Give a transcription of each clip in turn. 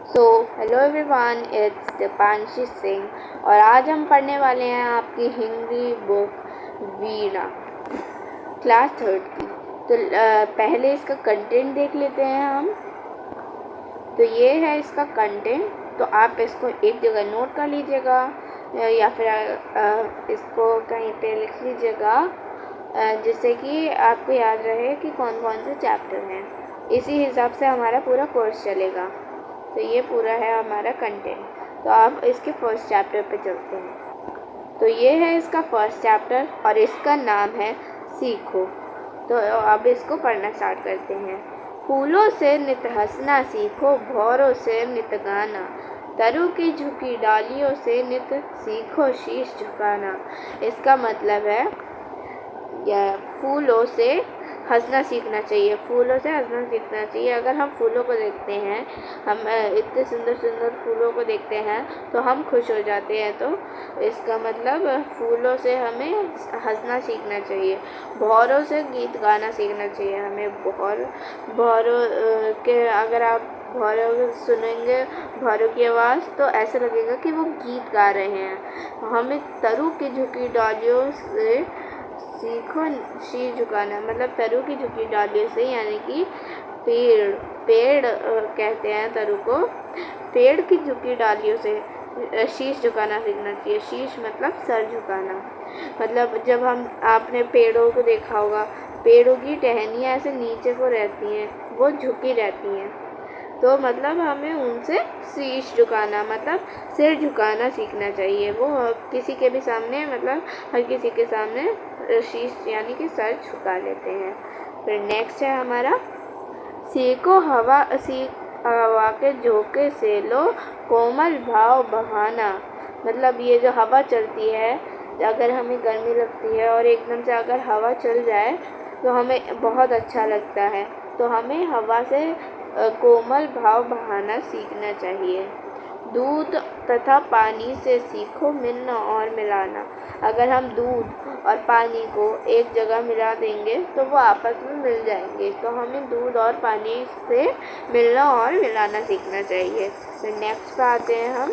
So hello everyone, it's Deepanshi Singh और आज हम पढ़ने वाले हैं आपकी Hindi book Veena class third की। तो पहले इसका कंटेंट देख लेते हैं हम। तो ये है इसका कंटेंट। तो आप इसको एक जगह नोट कर लीजिएगा या फिर इसको कहीं पे लिख लीजिएगा जिससे कि आपको याद रहे कि कौन कौन से चैप्टर हैं। इसी हिसाब से हमारा पूरा कोर्स चलेगा। तो ये पूरा है हमारा कंटेंट। तो आप इसके फर्स्ट चैप्टर पे चलते हैं। तो ये है इसका फर्स्ट चैप्टर और इसका नाम है सीखो। तो अब इसको पढ़ना स्टार्ट करते हैं। फूलों से नित हंसना सीखो, भौरों से नित गाना, तरु की झुकी डालियों से नित सीखो शीश झुकाना। इसका मतलब है या फूलों से हंसना सीखना चाहिए, फूलों से हंसना सीखना चाहिए। अगर हम फूलों को देखते हैं, हम इतने सुंदर सुंदर फूलों को देखते हैं तो हम खुश हो जाते हैं। तो इसका मतलब फूलों से हमें हंसना सीखना चाहिए। भौरों से गीत गाना सीखना चाहिए हमें। भौरों के अगर आप भौरों सुनेंगे, भौरों की आवाज़, तो ऐसा लगेगा कि वो गीत गा रहे हैं। हमें तरु की झुकी डालियों से सीखो शीश झुकाना, मतलब तरु की झुकी डालियों से, यानी कि पेड़ कहते हैं तरु को। पेड़ की झुकी डालियों से शीश झुकाना सीखना चाहिए। शीश मतलब सर झुकाना। मतलब जब आपने पेड़ों को देखा होगा, पेड़ों की टहनियाँ ऐसे नीचे को रहती हैं, वो झुकी रहती हैं। तो मतलब हमें उनसे शीश झुकाना मतलब सिर झुकाना सीखना चाहिए। वो किसी के भी सामने, मतलब हर किसी के सामने शीश यानी कि सर झुका लेते हैं। फिर नेक्स्ट है हमारा सीखो हवा के झोंके से लो कोमल भाव बहाना। मतलब ये जो हवा चलती है, अगर हमें गर्मी लगती है और एकदम से अगर हवा चल जाए तो हमें बहुत अच्छा लगता है। तो हमें हवा से कोमल भाव बहाना सीखना चाहिए। दूध तथा पानी से सीखो मिलना और मिलाना। अगर हम दूध और पानी को एक जगह मिला देंगे तो वो आपस में मिल जाएंगे। तो हमें दूध और पानी से मिलना और मिलाना सीखना चाहिए। फिर नेक्स्ट पे आते हैं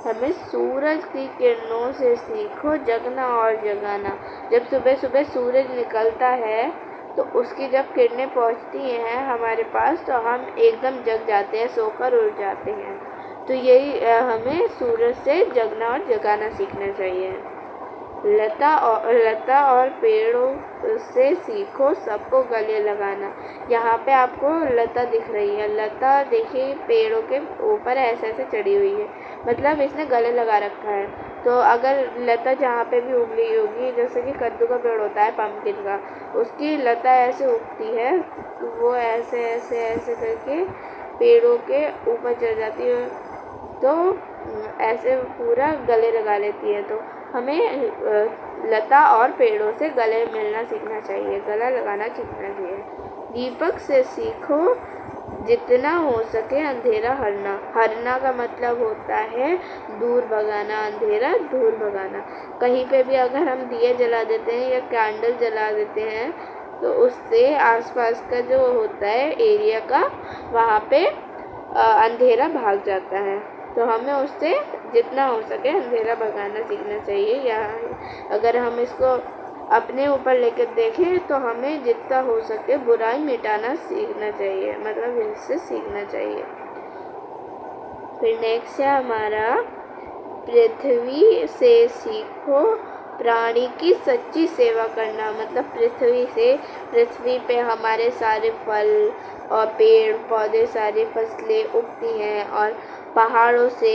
हमें सूरज की किरणों से सीखो जगना और जगाना। जब सुबह सुबह सूरज निकलता है तो उसकी जब किरणें पहुंचती हैं हमारे पास तो हम एकदम जग जाते हैं, सोकर उठ जाते हैं। तो यही हमें सूरज से जगना और जगाना सीखना चाहिए। लता और पेड़ों से सीखो सबको गले लगाना। यहाँ पे आपको लता दिख रही है। लता देखिए पेड़ों के ऊपर ऐसे ऐसे चढ़ी हुई है, मतलब इसने गले लगा रखा है। तो अगर लता जहाँ पे भी उगली होगी, जैसे कि कद्दू का पेड़ होता है पम्पकिन का, उसकी लता ऐसे उगती है तो वो ऐसे ऐसे ऐसे करके पेड़ों के ऊपर चढ़ जाती है, तो ऐसे पूरा गले लगा लेती है। तो हमें लता और पेड़ों से गले मिलना सीखना चाहिए, गला लगाना सीखना चाहिए। दीपक से सीखो जितना हो सके अंधेरा हरना। हरना का मतलब होता है दूर भगाना, अंधेरा दूर भगाना। कहीं पे भी अगर हम दिए जला देते हैं या कैंडल जला देते हैं तो उससे आसपास का जो होता है एरिया का, वहाँ पे अंधेरा भाग जाता है। तो हमें उससे जितना हो सके अंधेरा भगाना सीखना चाहिए। या अगर हम इसको अपने ऊपर लेकर देखें तो हमें जितना हो सके बुराई मिटाना सीखना चाहिए, मतलब इससे सीखना चाहिए। फिर नेक्स्ट है हमारा पृथ्वी से सीखो प्राणी की सच्ची सेवा करना। मतलब पृथ्वी पे हमारे सारे फल और पेड़ पौधे, सारी फसलें उगती हैं और पहाड़ों से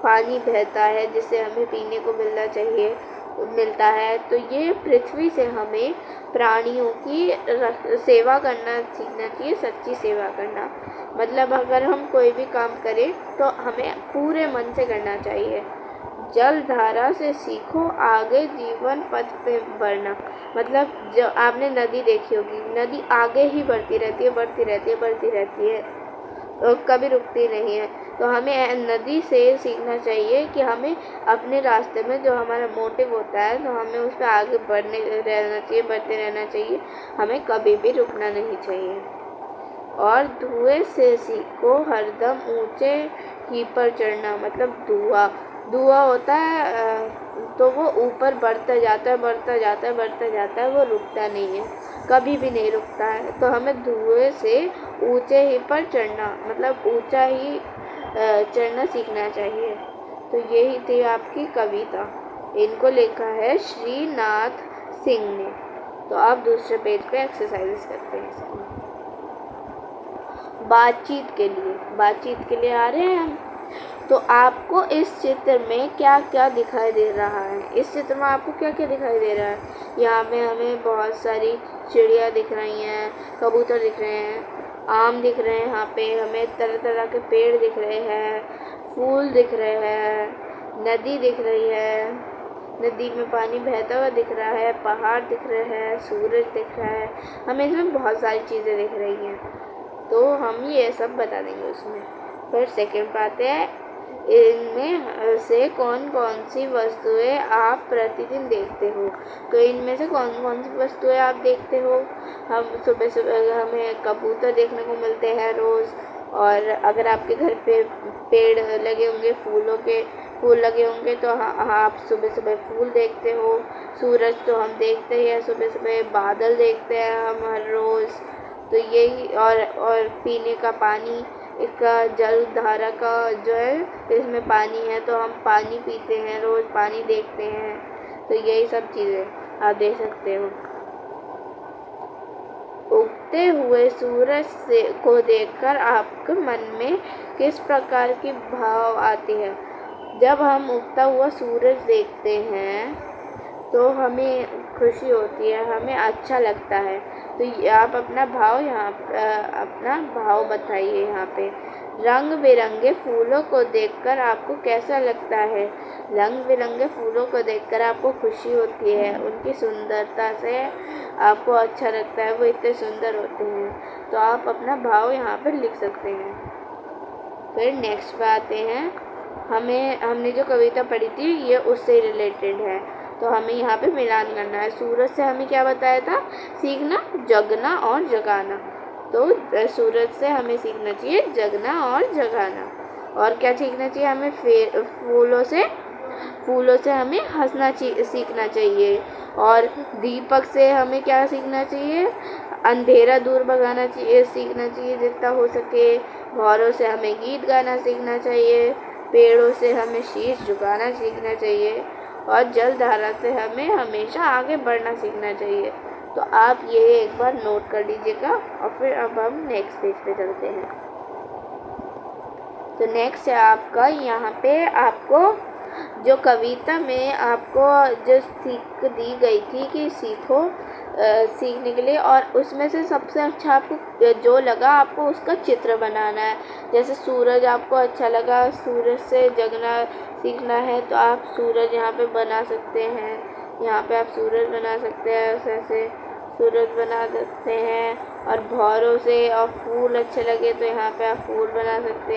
पानी बहता है जिससे हमें पीने को मिलता है। तो ये पृथ्वी से हमें प्राणियों की सेवा करना सीखना चाहिए, सच्ची सेवा करना। मतलब अगर हम कोई भी काम करें तो हमें पूरे मन से करना चाहिए। जल धारा से सीखो आगे जीवन पथ पे बढ़ना। मतलब जो आपने नदी देखी होगी, नदी आगे ही बढ़ती रहती है, तो कभी रुकती नहीं है। तो हमें नदी से सीखना चाहिए कि हमें अपने रास्ते में जो हमारा मोटिव होता है तो हमें उस पर आगे बढ़ते रहना चाहिए, हमें कभी भी रुकना नहीं चाहिए। और धुएं से सीखो हरदम ऊंचे ही पर चढ़ना। मतलब धुआं होता है तो वो ऊपर बढ़ता जाता है, बढ़ता जाता है, बढ़ता जाता है, वो रुकता नहीं है, कभी भी नहीं रुकता है। तो हमें धुएं से ऊंचे ही पर चढ़ना, मतलब ऊंचा ही चढ़ना सीखना चाहिए। तो यही थी आपकी कविता। इनको लिखा है श्रीनाथ सिंह ने। तो आप दूसरे पेज पे एक्सरसाइज करते हैं इसकी। बातचीत के लिए आ रहे हैं हम। तो आपको इस चित्र में क्या क्या दिखाई दे रहा है? इस चित्र में आपको क्या क्या दिखाई दे रहा है? यहाँ पे हमें बहुत सारी चिड़िया दिख रही हैं, कबूतर दिख रहे हैं, आम दिख रहे हैं, यहाँ पे हमें तरह तरह के पेड़ दिख रहे हैं, फूल दिख रहे हैं, नदी दिख रही है, नदी में पानी बहता हुआ दिख रहा है, पहाड़ दिख रहे हैं, सूरज दिख रहा है, हमें इसमें बहुत सारी चीज़ें दिख रही हैं। तो हम ये सब बता देंगे उसमें। फिर सेकंड पे आते हैं, इनमें से कौन कौन सी वस्तुएं आप प्रतिदिन देखते हो? तो इनमें से कौन कौन सी वस्तुएं आप देखते हो? हम सुबह सुबह हमें कबूतर देखने को मिलते हैं रोज़, और अगर आपके घर पे पेड़ लगे होंगे, फूल लगे होंगे, तो आप सुबह सुबह फूल देखते हो। सूरज तो हम देखते ही हैं सुबह सुबह, बादल देखते हैं हम हर रोज़। तो यही, और पीने का पानी, इसका जल धारा का जो है, इसमें पानी है तो हम पानी पीते हैं रोज़, पानी देखते हैं। तो यही सब चीज़ें आप देख सकते हो। उगते हुए सूरज को देखकर आपके मन में किस प्रकार की भाव आती है? जब हम उगता हुआ सूरज देखते हैं तो हमें खुशी होती है, हमें अच्छा लगता है। तो आप अपना भाव बताइए यहाँ पे। रंग बिरंगे फूलों को देखकर आपको कैसा लगता है? रंग बिरंगे फूलों को देखकर आपको खुशी होती है, उनकी सुंदरता से आपको अच्छा लगता है, वो इतने सुंदर होते हैं। तो आप अपना भाव यहाँ पर लिख सकते हैं। फिर नेक्स्ट पे आते हैं, हमने जो कविता पढ़ी थी ये उससे रिलेटेड है, तो हमें यहाँ पे मिलान करना है। सूरज से हमें क्या बताया था? सीखना, जगना और जगाना। तो सूरज से हमें सीखना चाहिए जगना और जगाना। और क्या सीखना चाहिए हमें? फूलों से हमें हंसना सीखना चाहिए। और दीपक से हमें क्या सीखना चाहिए? अंधेरा दूर भगाना चाहिए, सीखना चाहिए जितना हो सके। भौरों से हमें गीत गाना सीखना चाहिए। पेड़ों से हमें शीश झुकाना सीखना चाहिए। और जल धारा से हमें हमेशा आगे बढ़ना सीखना चाहिए। तो आप ये एक बार नोट कर लीजिएगा। और फिर अब हम नेक्स्ट पेज पे चलते हैं। तो नेक्स्ट है आपका, यहाँ पे आपको जो कविता में आपको जो सीख दी गई थी कि सीखने के लिए, और उसमें से सबसे अच्छा आपको जो लगा आपको उसका चित्र बनाना है। जैसे सूरज आपको अच्छा लगा, सूरज से जगना सीखना है तो आप सूरज यहाँ पे बना सकते हैं। यहाँ पे आप सूरज बना सकते हैं, ऐसे सूरज बना सकते हैं। और भौरों से और फूल अच्छे लगे तो यहाँ पे आप फूल बना सकते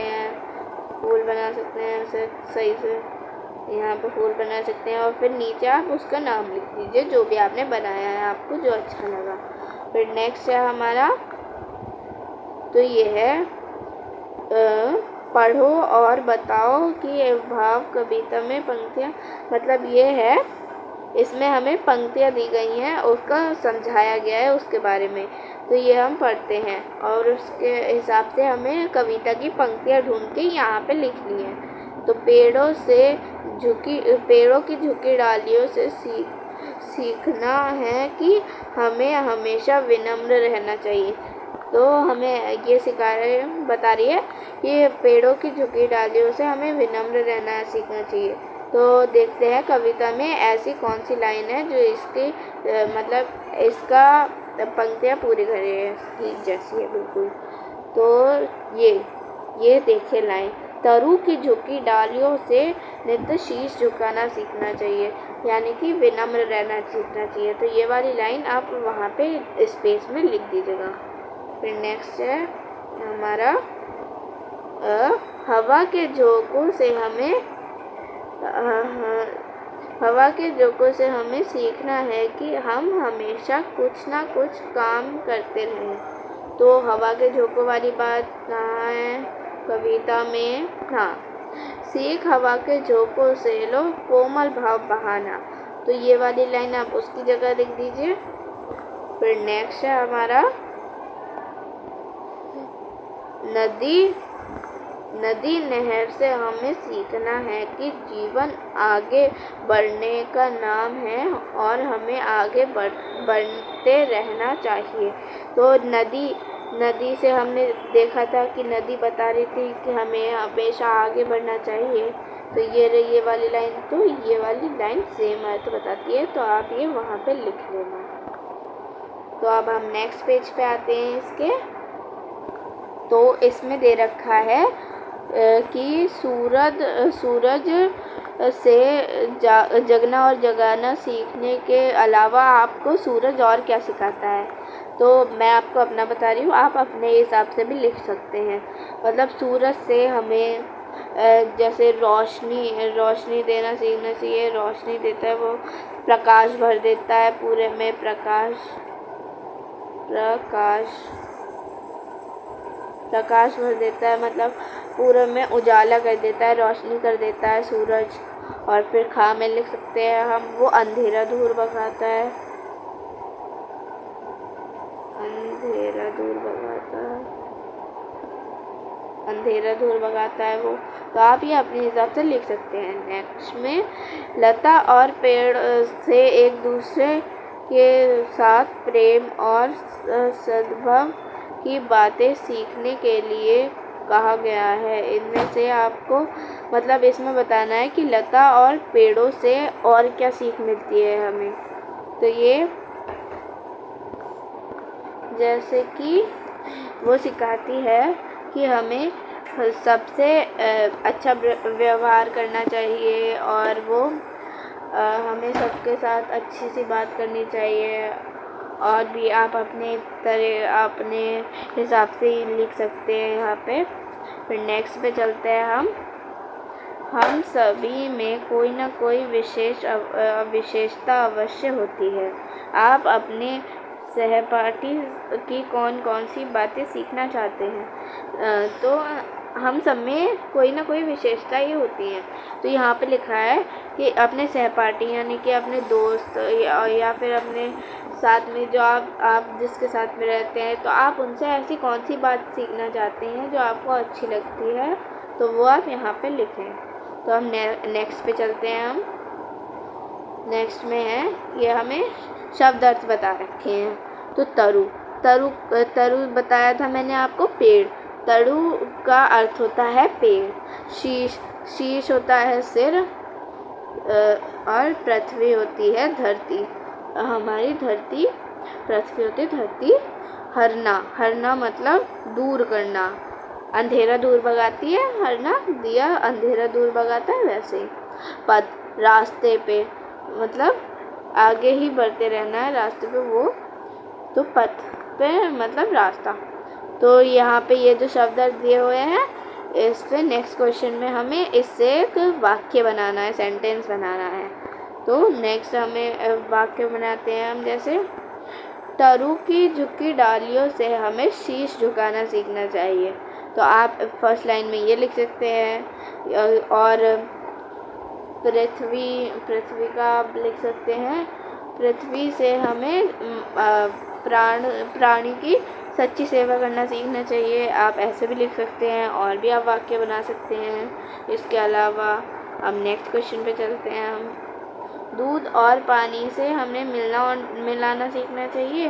हैं, ऐसे सही से यहाँ पे फूल बना सकते हैं। और फिर नीचे आप उसका नाम लिख दीजिए जो भी आपने बनाया है, आपको जो अच्छा लगा। फिर नेक्स्ट है हमारा, तो ये है पढ़ो और बताओ कि भाव कविता में पंक्तियाँ, मतलब ये है, इसमें हमें पंक्तियाँ दी गई हैं, उसका समझाया गया है उसके बारे में। तो ये हम पढ़ते हैं और उसके हिसाब से हमें कविता की पंक्तियाँ ढूंढ के यहाँ पे लिखनी है। तो पेड़ों की झुकी डालियों से सीखना है कि हमें हमेशा विनम्र रहना चाहिए। तो हमें ये बता रही है कि पेड़ों की झुकी डालियों से हमें विनम्र रहना सीखना चाहिए। तो देखते हैं कविता में ऐसी कौन सी लाइन है जो इसकी मतलब इसका पंक्तियाँ पूरी करे ठीक जैसी है बिल्कुल। तो ये देखिए लाइन, तरु की झुकी डालियों से नित्य शीश झुकाना सीखना चाहिए, यानी कि विनम्र रहना सीखना चाहिए। तो ये वाली लाइन आप वहाँ पे स्पेस में लिख दीजिएगा। फिर नेक्स्ट है हमारा, हवा के झोंकों से हमें सीखना है कि हम हमेशा कुछ ना कुछ काम करते रहें। तो हवा के झोंकों वाली बात कहाँ है कविता में? हाँ, सीख हवा के झोंकों से लो कोमल भाव बहाना। तो ये वाली लाइन आप उसकी जगह लिख दीजिए। फिर नेक्स्ट है हमारा नदी नहर से हमें सीखना है कि जीवन आगे बढ़ने का नाम है और हमें आगे बढ़ते रहना चाहिए। तो नदी से हमने देखा था कि नदी बता रही थी कि हमें हमेशा आगे बढ़ना चाहिए। तो ये वाली लाइन, तो ये वाली लाइन सेम है तो बताती है, तो आप ये वहाँ पे लिख लेना। तो अब हम नेक्स्ट पेज पे आते हैं इसके। तो इसमें दे रखा है कि सूरज से जगना और जगाना सीखने के अलावा आपको सूरज और क्या सिखाता है। तो मैं आपको अपना बता रही हूँ, आप अपने हिसाब से भी लिख सकते हैं। मतलब सूरज से हमें जैसे रोशनी देना सीखना चाहिए। रोशनी देता है, वो प्रकाश भर देता है पूरे में, प्रकाश भर देता है, मतलब पूरे में उजाला कर देता है, रोशनी कर देता है सूरज। और फिर खा में लिख सकते हैं हम, वो अंधेरा दूर भगाता है, अंधेरा दूर भगाता है वो। तो आप ये अपने हिसाब से लिख सकते हैं। नेक्स्ट में लता और पेड़ से एक दूसरे के साथ प्रेम और सद्भाव की बातें सीखने के लिए कहा गया है। इनमें से आपको मतलब इसमें बताना है कि लता और पेड़ों से और क्या सीख मिलती है हमें। तो ये जैसे कि वो सिखाती है कि हमें सबसे अच्छा व्यवहार करना चाहिए और वो हमें सबके साथ अच्छी सी बात करनी चाहिए। और भी आप अपने हिसाब से ही लिख सकते हैं यहाँ पे। फिर नेक्स्ट पे चलते हैं हम सभी में कोई ना कोई विशेषता अवश्य होती है। आप अपने सहपाठी की कौन कौन सी बातें सीखना चाहते हैं? तो हम सब में कोई ना कोई विशेषता ही होती है। तो यहाँ पे लिखा है कि अपने सहपाठी यानी कि अपने दोस्त या फिर अपने साथ में जो आप जिसके साथ में रहते हैं, तो आप उनसे ऐसी कौन सी बात सीखना चाहते हैं जो आपको अच्छी लगती है, तो वो आप यहाँ पे लिखें। तो हम नेक्स्ट पे चलते हैं। हम नेक्स्ट में है ये हमें शब्द अर्थ बता रखे हैं। तो तरु बताया था मैंने आपको, पेड़। तरु का अर्थ होता है पेड़। शीश होता है सिर, और पृथ्वी होती है धरती। हमारी धरती पृथ्वी होती है धरती। हरना मतलब दूर करना, अंधेरा दूर भगाती है हरना, दिया अंधेरा दूर भगाता है वैसे ही। पथ रास्ते पे, मतलब आगे ही बढ़ते रहना है रास्ते पे वो, तो पथ पे मतलब रास्ता। तो यहाँ पे ये जो शब्द अर्थ दिए हुए हैं, इस पे नेक्स्ट क्वेश्चन में हमें इससे एक वाक्य बनाना है, सेंटेंस बनाना है। तो नेक्स्ट हमें वाक्य बनाते हैं हम, जैसे तरु की झुकी डालियों से हमें शीश झुकाना सीखना चाहिए। तो आप फर्स्ट लाइन में ये लिख सकते हैं। और पृथ्वी का आप लिख सकते हैं, पृथ्वी से हमें प्राणी की सच्ची सेवा करना सीखना चाहिए। आप ऐसे भी लिख सकते हैं, और भी आप वाक्य बना सकते हैं। इसके अलावा अब नेक्स्ट क्वेश्चन पे चलते हैं हम। दूध और पानी से हमें मिलना और मिलाना सीखना चाहिए।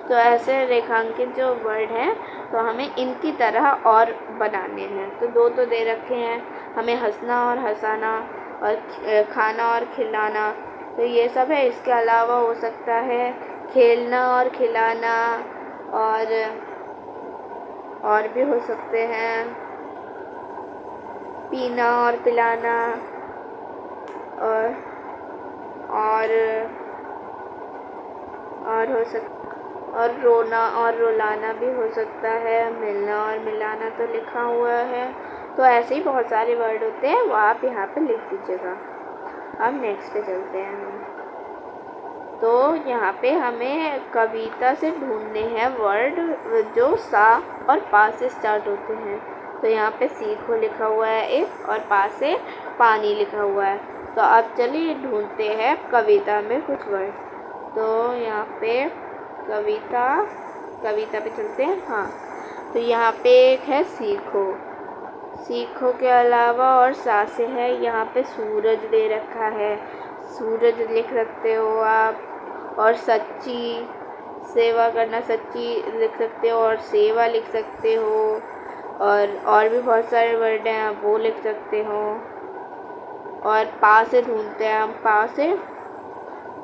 तो ऐसे रेखांकित जो वर्ड हैं, तो हमें इनकी तरह और बनाने हैं। तो दो तो दे रखे हैं हमें, हंसना और हंसाना, और खाना और खिलाना। तो ये सब है। इसके अलावा हो सकता है खेलना और खिलाना, और भी हो सकते हैं पीना और पिलाना, और रोना और रुलाना भी हो सकता है। मिलना और मिलाना तो लिखा हुआ है। तो ऐसे ही बहुत सारे वर्ड होते हैं, वो आप यहाँ पे लिख दीजिएगा। अब नेक्स्ट पे चलते हैं हम। तो यहाँ पे हमें कविता से ढूंढने हैं वर्ड जो सा और पा से स्टार्ट होते हैं। तो यहाँ पे सीखो लिखा हुआ है एक, और पा से पानी लिखा हुआ है। तो अब चलिए ढूंढते हैं कविता में कुछ वर्ड। तो यहाँ पे कविता पे चलते हैं। हाँ, तो यहाँ पे एक है सीखो। सीखो के अलावा और सा से है यहाँ पे सूरज दे रखा है, सूरज लिख सकते हो आप। और सच्ची, सेवा करना, सच्ची लिख सकते हो, और सेवा लिख सकते हो। और भी बहुत सारे वर्ड हैं, आप वो लिख सकते हो। और पा से ढूंढते हैं हम।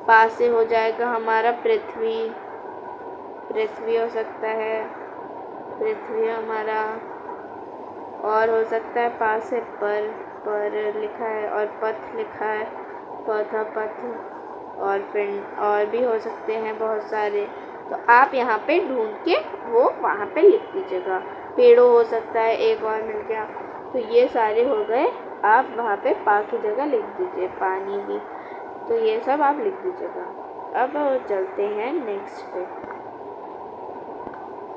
पा से हो जाएगा हमारा पृथ्वी, पृथ्वी हो सकता है, पृथ्वी हमारा। और हो सकता है पा से पर लिखा है, और पथ लिखा है, पथ। और फिर और भी हो सकते हैं बहुत सारे। तो आप यहाँ पे ढूंढ के वो वहाँ पे लिख दीजिएगा। पेड़ों हो सकता है, एक और मिल गया। तो ये सारे हो गए, आप वहाँ पे पा की जगह लिख दीजिए, पानी भी। तो ये सब आप लिख दीजिएगा। अब चलते हैं नेक्स्ट पे।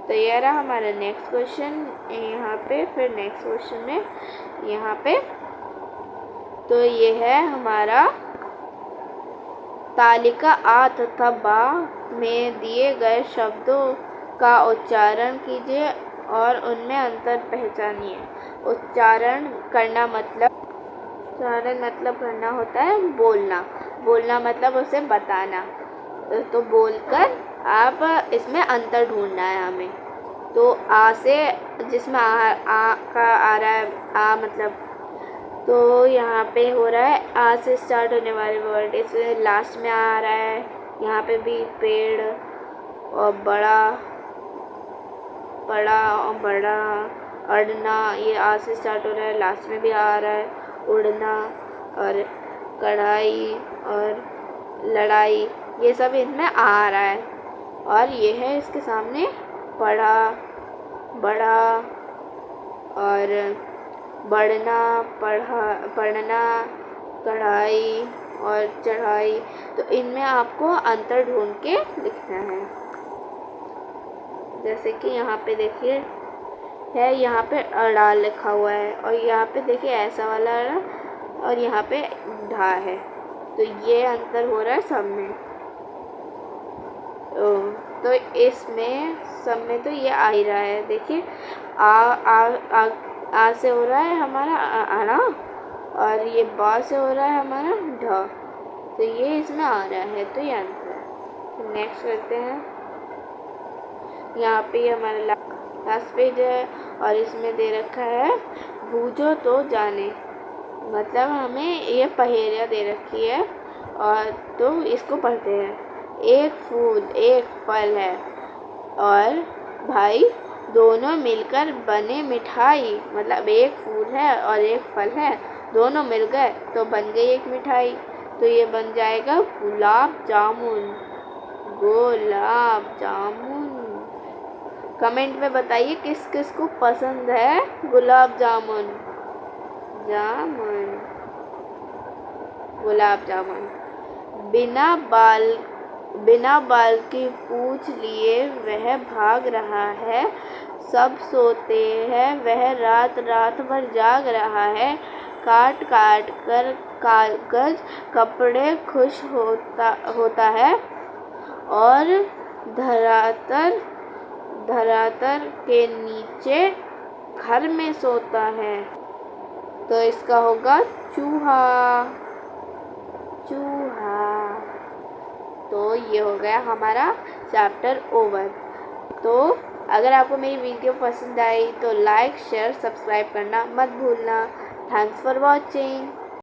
तो ये रहा हमारा नेक्स्ट क्वेश्चन यहाँ पे। फिर नेक्स्ट क्वेश्चन में यहाँ पे तो ये है हमारा तालिका आ तथा बा में दिए गए शब्दों का उच्चारण कीजिए और उनमें अंतर पहचानिए। उच्चारण मतलब करना होता है बोलना मतलब उसे बताना। तो बोलकर आप इसमें अंतर ढूंढना है हमें। तो आ से, जिसमें आ का आ रहा है, आ मतलब, तो यहाँ पे हो रहा है आ से स्टार्ट होने वाले वर्ड, इसमें लास्ट में आ रहा है। यहाँ पे भी पेड़ और बड़ा अड़ना, ये आ से स्टार्ट हो रहा है, लास्ट में भी आ रहा है। उड़ना और कढ़ाई और लड़ाई, ये सब इनमें आ रहा है। और ये है इसके सामने बड़ा और बढ़ना, पढ़ना, कढ़ाई और चढ़ाई। तो इनमें आपको अंतर ढूंढ के लिखना है। जैसे कि यहाँ पे देखिए है, यहाँ पे अड़ा लिखा हुआ है, और यहाँ पे देखिए ऐसा वाला अड़ा, और यहाँ पे ढा है। तो ये अंतर हो रहा है सब में। तो इसमें सब में तो ये आ ही रहा है। देखिए आ से हो रहा है हमारा अड़ा, और ये बा से हो रहा है हमारा ढ। तो ये इसमें आ रहा है, तो ये अंतर है। नेक्स्ट करते हैं। यहाँ पे ये हमारा लास्ट पेज है, और इसमें दे रखा है बूझो तो जाने। मतलब हमें ये पहेलियाँ दे रखी है, और तो इसको पढ़ते हैं। एक फूल एक फल है और भाई दोनों मिलकर बने मिठाई। मतलब एक फूल है और एक फल है, दोनों मिल गए तो बन गई एक मिठाई। तो ये बन जाएगा गुलाब जामुन। कमेंट में बताइए किस किस को पसंद है गुलाब जामुन। गुलाब जामुन। बिना बाल की पूछ लिए वह भाग रहा है, सब सोते हैं वह रात रात भर जाग रहा है। काट काट कर कागज कपड़े खुश होता है, और धरातल के नीचे घर में सोता है। तो इसका होगा चूहा। तो ये हो गया हमारा चैप्टर ओवर। तो अगर आपको मेरी वीडियो पसंद आई तो लाइक शेयर सब्सक्राइब करना मत भूलना। Thanks for watching.